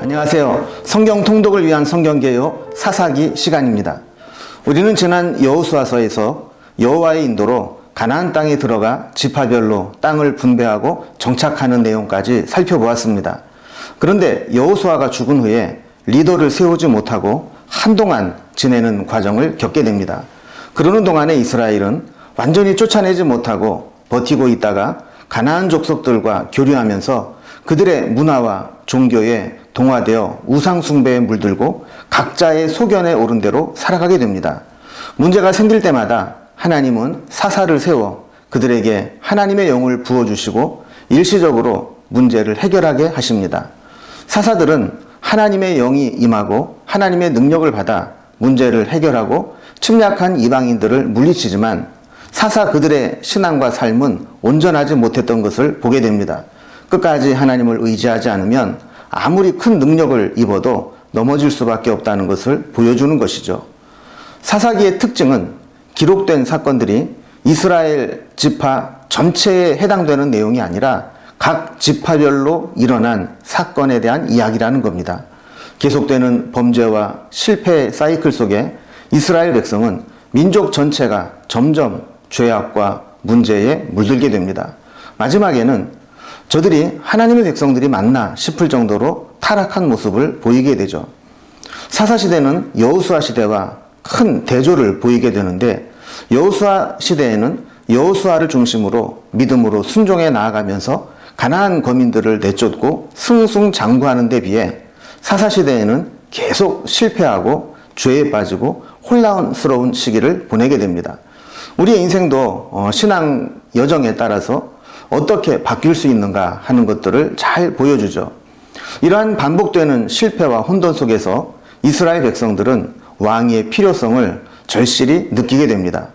안녕하세요. 성경 통독을 위한 성경개요 사사기 시간입니다. 우리는 지난 여호수아서에서 여호와의 인도로 가나안 땅에 들어가 지파별로 땅을 분배하고 정착하는 내용까지 살펴보았습니다. 그런데 여호수아가 죽은 후에 리더를 세우지 못하고 한동안 지내는 과정을 겪게 됩니다. 그러는 동안에 이스라엘은 완전히 쫓아내지 못하고 버티고 있다가 가나안 족속들과 교류하면서 그들의 문화와 종교에 동화되어 우상 숭배에 물들고 각자의 소견에 오른 대로 살아가게 됩니다. 문제가 생길 때마다 하나님은 사사를 세워 그들에게 하나님의 영을 부어주시고 일시적으로 문제를 해결하게 하십니다. 사사들은 하나님의 영이 임하고 하나님의 능력을 받아 문제를 해결하고 침략한 이방인들을 물리치지만 사사 그들의 신앙과 삶은 온전하지 못했던 것을 보게 됩니다. 끝까지 하나님을 의지하지 않으면 아무리 큰 능력을 입어도 넘어질 수밖에 없다는 것을 보여주는 것이죠. 사사기의 특징은 기록된 사건들이 이스라엘 지파 전체에 해당되는 내용이 아니라 각 지파별로 일어난 사건에 대한 이야기라는 겁니다. 계속되는 범죄와 실패의 사이클 속에 이스라엘 백성은 민족 전체가 점점 죄악과 문제에 물들게 됩니다. 마지막에는 저들이 하나님의 백성들이 맞나 싶을 정도로 타락한 모습을 보이게 되죠. 사사시대는 여호수아 시대와 큰 대조를 보이게 되는데 여호수아 시대에는 여호수아를 중심으로 믿음으로 순종해 나아가면서 가나안 거민들을 내쫓고 승승장구하는 데 비해 사사시대에는 계속 실패하고 죄에 빠지고 혼란스러운 시기를 보내게 됩니다. 우리의 인생도 신앙 여정에 따라서 어떻게 바뀔 수 있는가 하는 것들을 잘 보여주죠. 이러한 반복되는 실패와 혼돈 속에서 이스라엘 백성들은 왕의 필요성을 절실히 느끼게 됩니다.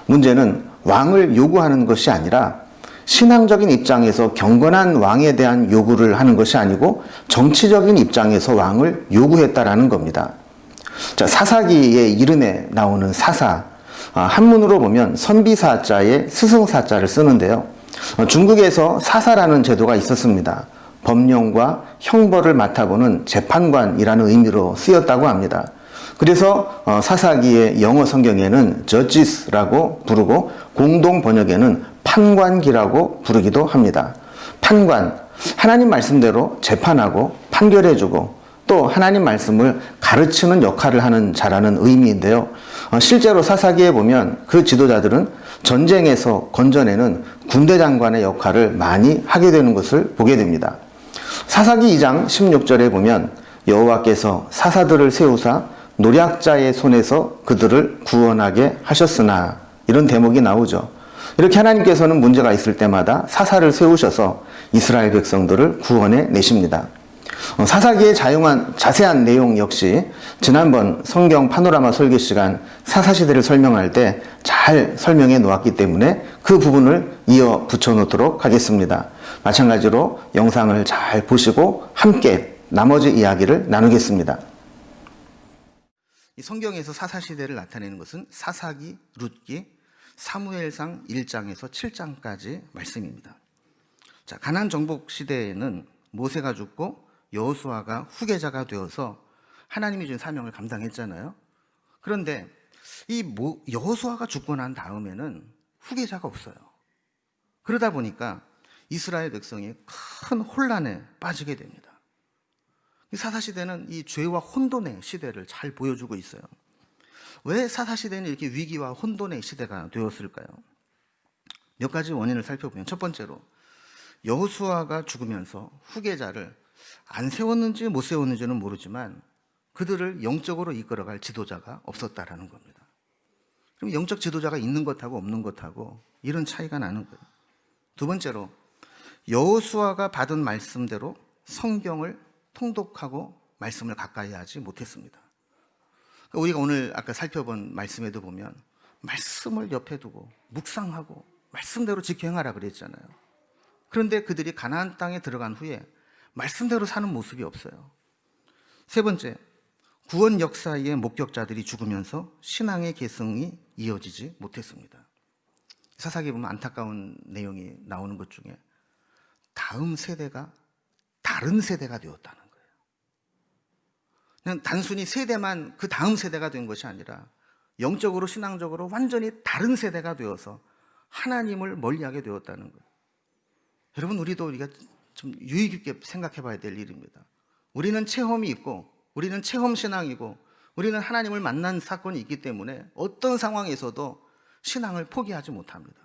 문제는 왕을 요구하는 것이 아니라 신앙적인 입장에서 경건한 왕에 대한 요구를 하는 것이 아니고 정치적인 입장에서 왕을 요구했다라는 겁니다. 자, 사사기의 이름에 나오는 사사, 한문으로 보면 선비사자에 스승사자를 쓰는데요. 중국에서 사사라는 제도가 있었습니다. 법령과 형벌을 맡아보는 재판관이라는 의미로 쓰였다고 합니다. 그래서 사사기의 영어 성경에는 judges라고 부르고 공동 번역에는 판관기라고 부르기도 합니다. 판관, 하나님 말씀대로 재판하고 판결해주고 또 하나님 말씀을 가르치는 역할을 하는 자라는 의미인데요. 실제로 사사기에 보면 그 지도자들은 전쟁에서 건져내는 군대 장관의 역할을 많이 하게 되는 것을 보게 됩니다. 사사기 2장 16절에 보면 여호와께서 사사들을 세우사 노략자의 손에서 그들을 구원하게 하셨으나 이런 대목이 나오죠. 이렇게 하나님께서는 문제가 있을 때마다 사사를 세우셔서 이스라엘 백성들을 구원해 내십니다. 사사기의 자세한 내용 역시 지난번 성경 파노라마 설교 시간 사사시대를 설명할 때 잘 설명해 놓았기 때문에 그 부분을 이어 붙여놓도록 하겠습니다. 마찬가지로 영상을 잘 보시고 함께 나머지 이야기를 나누겠습니다. 이 성경에서 사사시대를 나타내는 것은 사사기, 룻기, 사무엘상 1장에서 7장까지 말씀입니다. 자, 가나안 정복 시대에는 모세가 죽고 여호수아가 후계자가 되어서 하나님이 준 사명을 감당했잖아요. 그런데 이 여호수아가 죽고 난 다음에는 후계자가 없어요. 그러다 보니까 이스라엘 백성이 큰 혼란에 빠지게 됩니다. 사사시대는 이 죄와 혼돈의 시대를 잘 보여주고 있어요. 왜 사사시대는 이렇게 위기와 혼돈의 시대가 되었을까요? 몇 가지 원인을 살펴보면 첫 번째로 여호수아가 죽으면서 후계자를 안 세웠는지 못 세웠는지는 모르지만 그들을 영적으로 이끌어갈 지도자가 없었다라는 겁니다. 그럼 영적 지도자가 있는 것하고 없는 것하고 이런 차이가 나는 거예요. 두 번째로 여호수아가 받은 말씀대로 성경을 통독하고 말씀을 가까이 하지 못했습니다. 우리가 오늘 아까 살펴본 말씀에도 보면 말씀을 옆에 두고 묵상하고 말씀대로 지켜 행하라 그랬잖아요. 그런데 그들이 가나안 땅에 들어간 후에 말씀대로 사는 모습이 없어요. 세 번째, 구원 역사의 목격자들이 죽으면서 신앙의 계승이 이어지지 못했습니다. 사사기 보면 안타까운 내용이 나오는 것 중에 다음 세대가 다른 세대가 되었다는 거예요. 그냥 단순히 세대만 그 다음 세대가 된 것이 아니라 영적으로 신앙적으로 완전히 다른 세대가 되어서 하나님을 멀리하게 되었다는 거예요. 여러분, 우리가 좀 유의 깊게 생각해 봐야 될 일입니다. 우리는 체험이 있고 우리는 체험 신앙이고 우리는 하나님을 만난 사건이 있기 때문에 어떤 상황에서도 신앙을 포기하지 못합니다.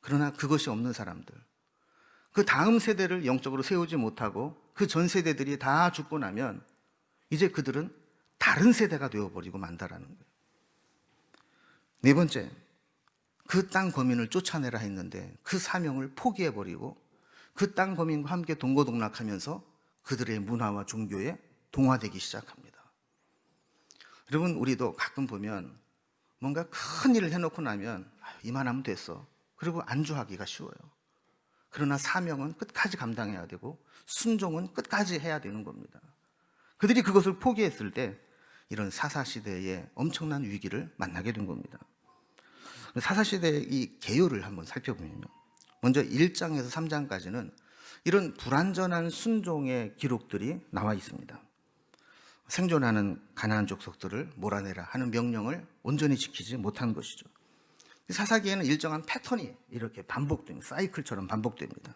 그러나 그것이 없는 사람들, 그 다음 세대를 영적으로 세우지 못하고 그 전 세대들이 다 죽고 나면 이제 그들은 다른 세대가 되어버리고 만다라는 거예요. 네 번째, 그 땅 거민을 쫓아내라 했는데 그 사명을 포기해버리고 그 땅 거민과 함께 동고동락하면서 그들의 문화와 종교에 동화되기 시작합니다. 여러분, 우리도 가끔 보면 뭔가 큰 일을 해놓고 나면 이만하면 됐어, 그리고 안주하기가 쉬워요. 그러나 사명은 끝까지 감당해야 되고 순종은 끝까지 해야 되는 겁니다. 그들이 그것을 포기했을 때 이런 사사시대의 엄청난 위기를 만나게 된 겁니다. 사사시대의 이 개요를 한번 살펴보면요, 먼저 1장에서 3장까지는 이런 불완전한 순종의 기록들이 나와 있습니다. 생존하는 가나안 족속들을 몰아내라 하는 명령을 온전히 지키지 못한 것이죠. 사사기에는 일정한 패턴이 이렇게 반복됩니다. 사이클처럼 반복됩니다.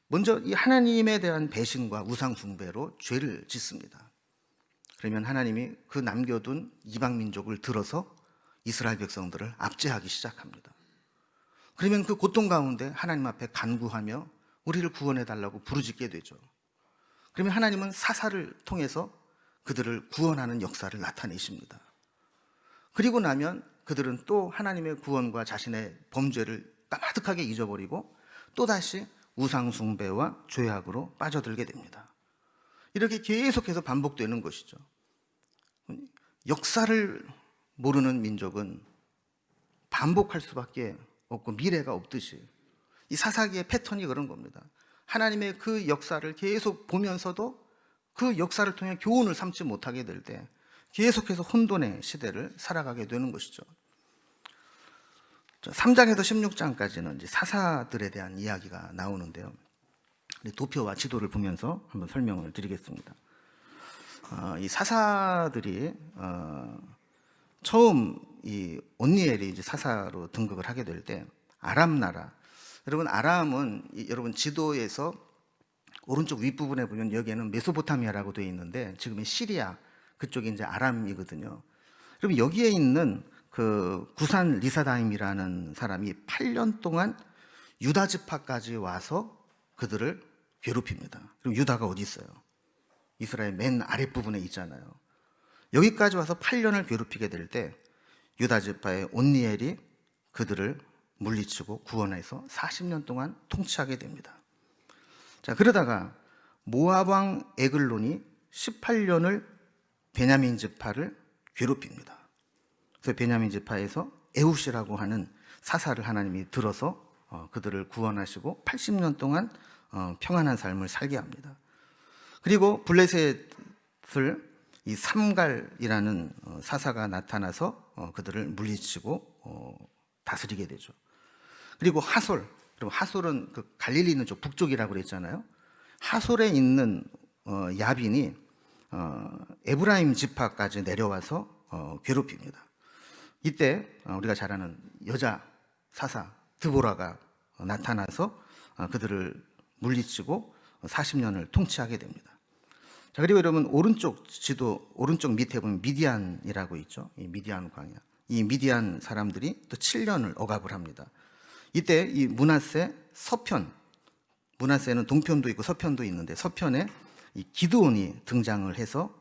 먼저 이 하나님에 대한 배신과 우상 숭배로 죄를 짓습니다. 그러면 하나님이 그 남겨둔 이방 민족을 들어서 이스라엘 백성들을 압제하기 시작합니다. 그러면 그 고통 가운데 하나님 앞에 간구하며 우리를 구원해 달라고 부르짖게 되죠. 그러면 하나님은 사사를 통해서 그들을 구원하는 역사를 나타내십니다. 그리고 나면 그들은 또 하나님의 구원과 자신의 범죄를 까마득하게 잊어버리고 또다시 우상 숭배와 죄악으로 빠져들게 됩니다. 이렇게 계속해서 반복되는 것이죠. 역사를 모르는 민족은 반복할 수밖에 없고 미래가 없듯이 이 사사기의 패턴이 그런 겁니다. 하나님의 그 역사를 계속 보면서도 그 역사를 통해 교훈을 삼지 못하게 될 때 계속해서 혼돈의 시대를 살아가게 되는 것이죠. 3장에서 16장까지는 이제 사사들에 대한 이야기가 나오는데요, 도표와 지도를 보면서 한번 설명을 드리겠습니다. 이 사사들이 처음 이 온니엘이 이제 사사로 등극을 하게 될 때 아람 나라, 여러분 아람은 여러분 지도에서 오른쪽 윗부분에 보면 여기에는 메소포타미아라고 되어 있는데 지금의 시리아 그쪽이 이제 아람이거든요. 그럼 여기에 있는 그 구산 리사다임이라는 사람이 8년 동안 유다 지파까지 와서 그들을 괴롭힙니다. 그럼 유다가 어디 있어요? 이스라엘 맨 아랫부분에 있잖아요. 여기까지 와서 8년을 괴롭히게 될 때 유다 지파의 온니엘이 그들을 물리치고 구원해서 40년 동안 통치하게 됩니다. 자, 그러다가 모압 왕 에글론이 18년을 베냐민 지파를 괴롭힙니다. 그래서 베냐민 지파에서 에훗이라고 하는 사사를 하나님이 들어서 그들을 구원하시고 80년 동안 평안한 삶을 살게 합니다. 그리고 블레셋을 이 삼갈이라는 사사가 나타나서 그들을 물리치고 다스리게 되죠. 그리고 하솔, 그리고 하솔은 그 갈릴리 있는 쪽 북쪽이라고 그랬잖아요. 하솔에 있는 야빈이 에브라임 지파까지 내려와서 괴롭힙니다. 이때 우리가 잘 아는 여자 사사 드보라가 나타나서 그들을 물리치고 40년을 통치하게 됩니다. 자, 그리고 여러분 오른쪽 지도 오른쪽 밑에 보면 미디안이라고 있죠. 이 미디안 광야. 이 미디안 사람들이 또 7년을 억압을 합니다. 이때 이 므낫세 서편, 므낫세는 동편도 있고 서편도 있는데 서편에 이 기드온이 등장을 해서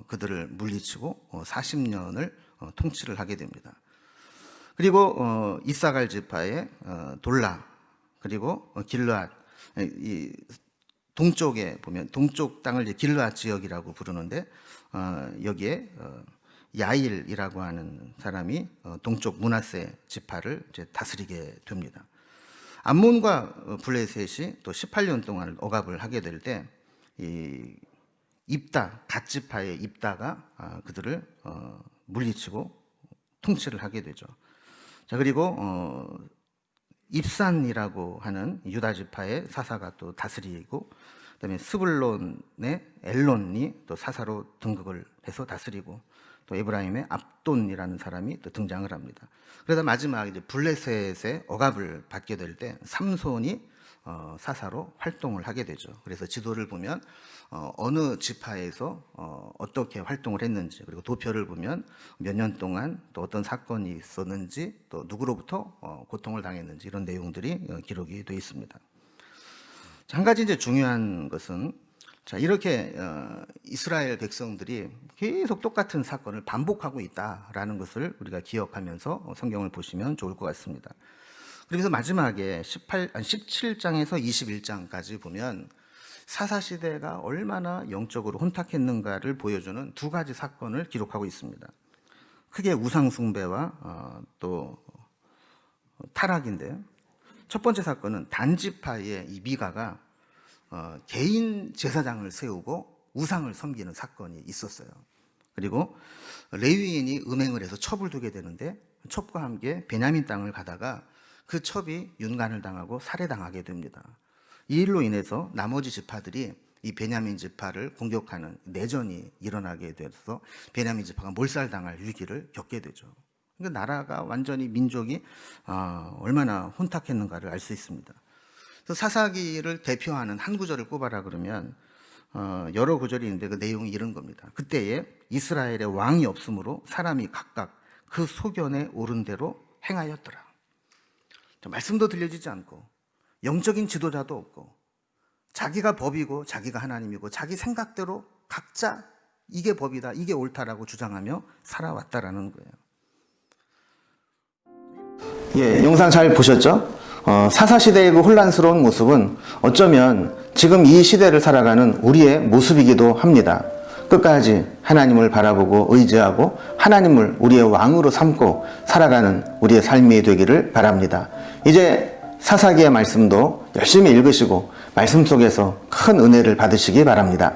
그들을 물리치고 40년을 통치를 하게 됩니다. 그리고 이사갈 지파의 돌라, 그리고 길르앗, 이 동쪽에 보면 동쪽 땅을 이제 길르앗 지역이라고 부르는데 여기에 야일이라고 하는 사람이 동쪽 므낫세 지파를 이제 다스리게 됩니다. 암몬과 블레셋이 또 18년 동안 억압을 하게 될 때 이 입다, 갓 지파의 입다가 그들을 물리치고 통치를 하게 되죠. 자, 그리고 입산이라고 하는 유다 지파의 사사가 또 다스리고, 그다음에 스불론의 엘론이 또 사사로 등극을 해서 다스리고, 또 에브라임의 압돈이라는 사람이 또 등장을 합니다. 그러다 마지막 이제 블레셋의 억압을 받게 될 때 삼손이 사사로 활동을 하게 되죠. 그래서 지도를 보면 어느 지파에서 어떻게 활동을 했는지, 그리고 도표를 보면 몇 년 동안 또 어떤 사건이 있었는지, 또 누구로부터 고통을 당했는지, 이런 내용들이 기록이 되어 있습니다. 한 가지 이제 중요한 것은, 자, 이렇게 이스라엘 백성들이 계속 똑같은 사건을 반복하고 있다라는 것을 우리가 기억하면서 성경을 보시면 좋을 것 같습니다. 그래서 마지막에 17장에서 21장까지 보면 사사시대가 얼마나 영적으로 혼탁했는가를 보여주는 두 가지 사건을 기록하고 있습니다. 크게 우상숭배와 또 타락인데요. 첫 번째 사건은 단지파의 이 미가가 개인 제사장을 세우고 우상을 섬기는 사건이 있었어요. 그리고 레위인이 음행을 해서 첩을 두게 되는데, 첩과 함께 베냐민 땅을 가다가 그 첩이 윤간을 당하고 살해당하게 됩니다. 이 일로 인해서 나머지 지파들이 이 베냐민 지파를 공격하는 내전이 일어나게 돼서 베냐민 지파가 몰살당할 위기를 겪게 되죠. 그러니까 나라가 완전히, 민족이 얼마나 혼탁했는가를 알 수 있습니다. 그래서 사사기를 대표하는 한 구절을 꼽아라 그러면 여러 구절이 있는데 그 내용이 이런 겁니다. 그때에 이스라엘의 왕이 없으므로 사람이 각각 그 소견에 오른 대로 행하였더라. 말씀도 들려지지 않고, 영적인 지도자도 없고, 자기가 법이고 자기가 하나님이고 자기 생각대로 각자 이게 법이다, 이게 옳다라고 주장하며 살아왔다라는 거예요. 예, 영상 잘 보셨죠? 사사시대의 그 혼란스러운 모습은 어쩌면 지금 이 시대를 살아가는 우리의 모습이기도 합니다. 끝까지 하나님을 바라보고 의지하고 하나님을 우리의 왕으로 삼고 살아가는 우리의 삶이 되기를 바랍니다. 이제 사사기의 말씀도 열심히 읽으시고 말씀 속에서 큰 은혜를 받으시기 바랍니다.